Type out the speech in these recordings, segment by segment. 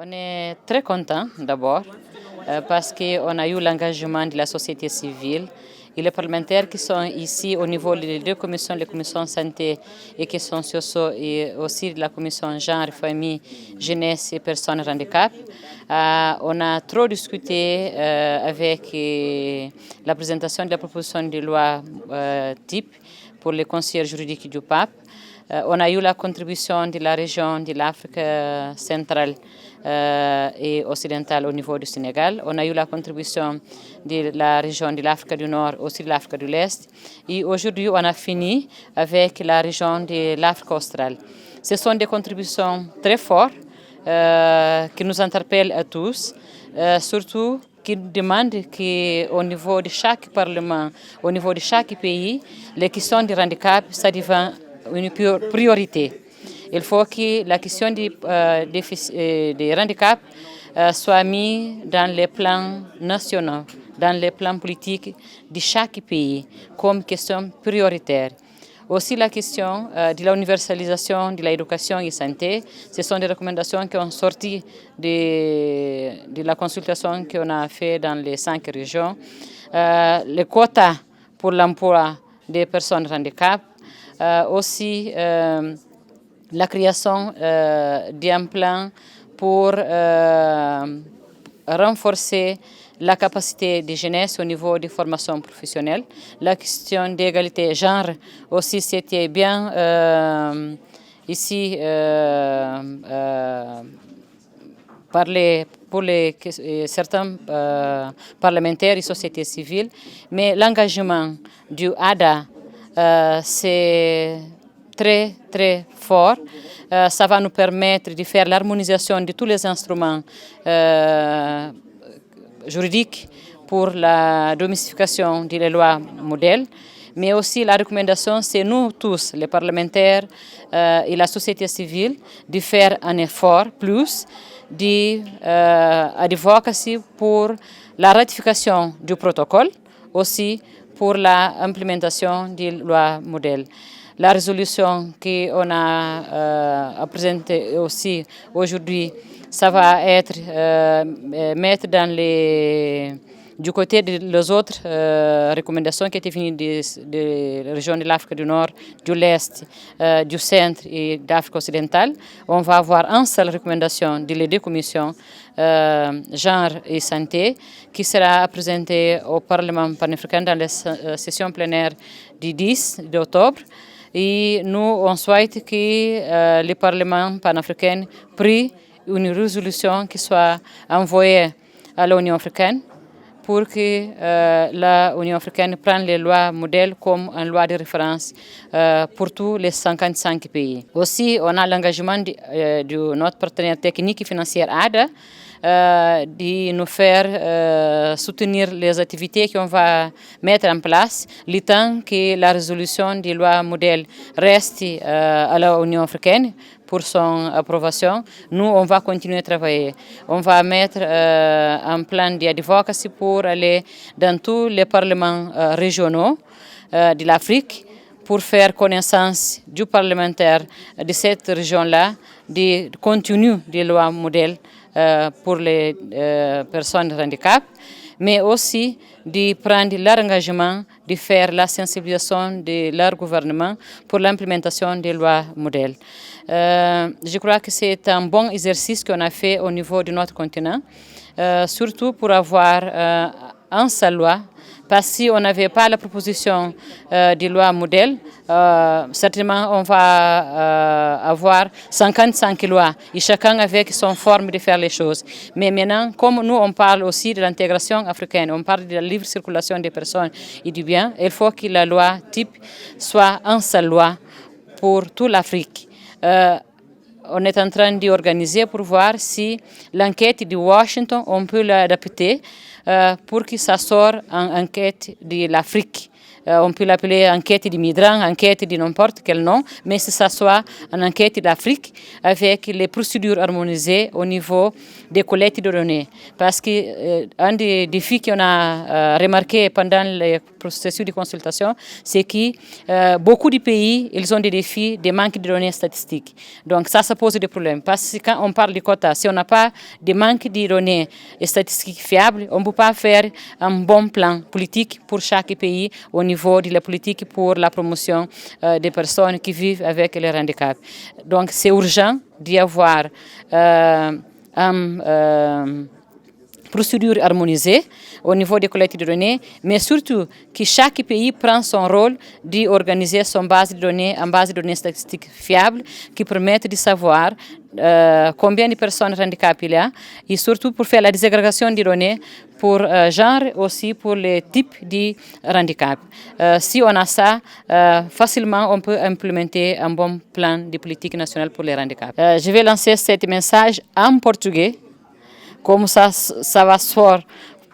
On est très content d'abord parce qu'on a eu l'engagement de la société civile et les parlementaires qui sont ici au niveau des deux commissions, les commissions santé et questions sociales et aussi de la commission genre, famille, jeunesse et personnes handicap. On a trop discuté avec la présentation de la proposition de loi type pour les conseillers juridiques du pape. On a eu la contribution de la région de l'Afrique centrale et occidentale au niveau du Sénégal. On a eu la contribution de la région de l'Afrique du Nord, aussi de l'Afrique de l'Est. Et aujourd'hui, on a fini avec la région de l'Afrique australe. Ce sont des contributions très fortes qui nous interpellent à tous, surtout qui demandent qu'au niveau de chaque parlement, au niveau de chaque pays, les questions du handicap, ça devient une priorité. Il faut que la question des handicaps soit mise dans les plans nationaux, dans les plans politiques de chaque pays comme question prioritaire. Aussi la question de l'universalisation de l'éducation et la santé, ce sont des recommandations qui ont sorti de la consultation qu'on a fait dans les 5 régions. Les quotas pour l'emploi des personnes handicapées, aussi la création d'un plan pour renforcer la capacité des jeunesse au niveau des formations professionnelles. La question d'égalité genre aussi, c'était bien ici parler pour certains parlementaires et sociétés civiles, mais l'engagement du ADA, c'est très, très fort. Ça va nous permettre de faire l'harmonisation de tous les instruments juridiques pour la domestication des lois modèles. Mais aussi la recommandation, c'est nous tous, les parlementaires et la société civile, de faire un effort plus d'advocacy pour la ratification du protocole, aussi pour l'implémentation des lois modèles. La résolution qu'on a présentée aussi aujourd'hui, ça va être mettre dans du côté des autres recommandations qui étaient venues des régions de l'Afrique du Nord, de l'Est, du Centre et d'Afrique occidentale. On va avoir une seule recommandation de les deux commissions, genre et santé, qui sera présentée au Parlement panafricain dans la session plénière du 10 octobre. Et nous, on souhaite que le Parlement panafricain prie une résolution qui soit envoyée à l'Union africaine pour que l'Union africaine prenne les lois modèles comme une loi de référence pour tous les 55 pays. Aussi, on a l'engagement de notre partenaire technique et financier ADA de nous faire soutenir les activités qu'on va mettre en place, le temps que la résolution des lois modèles reste à l'Union africaine pour son approbation. Nous, on va continuer à travailler. On va mettre un plan d'advocacy pour aller dans tous les parlements régionaux de l'Afrique pour faire connaissance du parlementaire de cette région-là, du contenu des lois modèles pour les personnes handicapées, mais aussi de prendre leur engagement de faire la sensibilisation de leur gouvernement pour l'implémentation des lois modèles. Je crois que c'est un bon exercice qu'on a fait au niveau de notre continent, surtout pour avoir une seule loi. Parce que si on n'avait pas la proposition de loi modèle, certainement on va avoir 55 lois et chacun avec son forme de faire les choses. Mais maintenant, comme nous on parle aussi de l'intégration africaine, on parle de la libre circulation des personnes et du bien, il faut que la loi type soit une seule loi pour toute l'Afrique. On est en train d'organiser pour voir si l'enquête de Washington, on peut l'adapter pour que ça sorte en enquête de l'Afrique on peut l'appeler enquête de migrants, enquête de n'importe quel nom, mais que ce soit une enquête d'Afrique avec les procédures harmonisées au niveau des collectes de données. Parce que un des défis qu'on a remarqué pendant le processus de consultation, c'est que beaucoup de pays, ils ont des défis de manque de données statistiques. Donc ça pose des problèmes. Parce que quand on parle de quotas, si on n'a pas de manque de données statistiques fiables, on ne peut pas faire un bon plan politique pour chaque pays au niveau de la politique pour la promotion des personnes qui vivent avec les handicaps. Donc c'est urgent d'y avoir procédure harmonisée au niveau des collectes de données, mais surtout que chaque pays prend son rôle d'organiser son base de données en base de données statistiques fiables qui permettent de savoir combien de personnes handicapées il y a et surtout pour faire la désagrégation des données pour genre aussi pour les types de handicap. Si on a ça, facilement on peut implémenter un bon plan de politique nationale pour les handicaps. Je vais lancer ce message en portugais. Comme ça va soar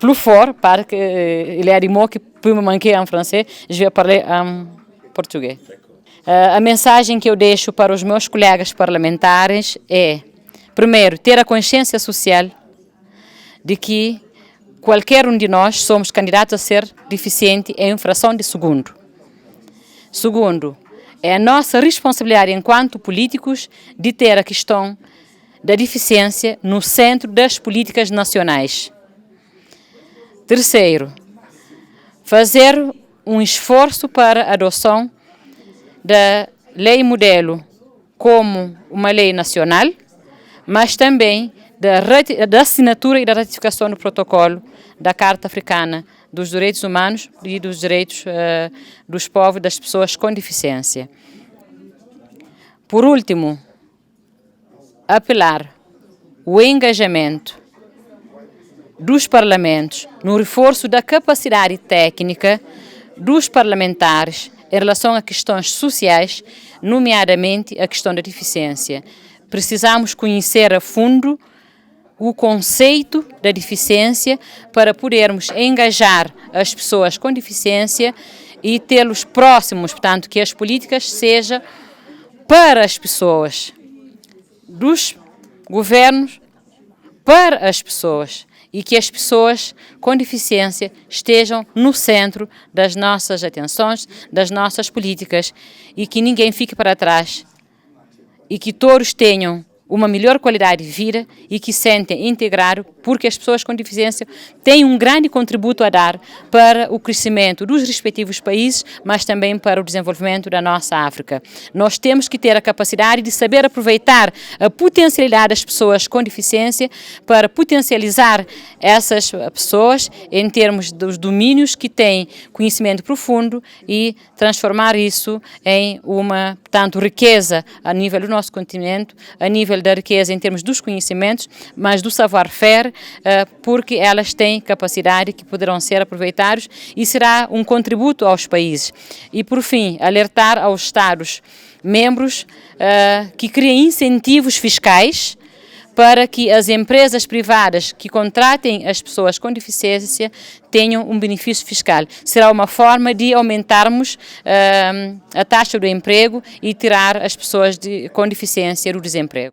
plus fort, parce qu'il y a des mots qui peuvent me manquer en français, je vais parler en português. A mensagem que eu deixo para os meus colegas parlamentares é, primeiro, ter a consciência social de que qualquer um de nós somos candidatos a ser deficiente em fração de segundo. Segundo, é a nossa responsabilidade enquanto políticos de ter a questão da deficiência no centro das políticas nacionais. Terceiro, fazer um esforço para a adoção da lei modelo como uma lei nacional, mas também da assinatura e da ratificação do protocolo da Carta Africana dos Direitos Humanos e dos Direitos dos povos e das pessoas com deficiência. Por último, apelar o engajamento dos parlamentos no reforço da capacidade técnica dos parlamentares em relação a questões sociais, nomeadamente a questão da deficiência. Precisamos conhecer a fundo o conceito da deficiência para podermos engajar as pessoas com deficiência e tê-los próximos, portanto, que as políticas sejam para as pessoas, dos governos para as pessoas e que as pessoas com deficiência estejam no centro das nossas atenções, das nossas políticas e que ninguém fique para trás e que todos tenham uma melhor qualidade de vida e que se sentem integrados, porque as pessoas com deficiência têm um grande contributo a dar para o crescimento dos respectivos países, mas também para o desenvolvimento da nossa África. Nós temos que ter a capacidade de saber aproveitar a potencialidade das pessoas com deficiência para potencializar essas pessoas em termos dos domínios que têm conhecimento profundo e transformar isso em uma, portanto, riqueza a nível do nosso continente, a nível da riqueza em termos dos conhecimentos, mas do savoir-faire, porque elas têm capacidade que poderão ser aproveitados e será um contributo aos países. E, por fim, alertar aos Estados-membros que criem incentivos fiscais para que as empresas privadas que contratem as pessoas com deficiência tenham um benefício fiscal. Será uma forma de aumentarmos a taxa do emprego e tirar as pessoas com deficiência do desemprego.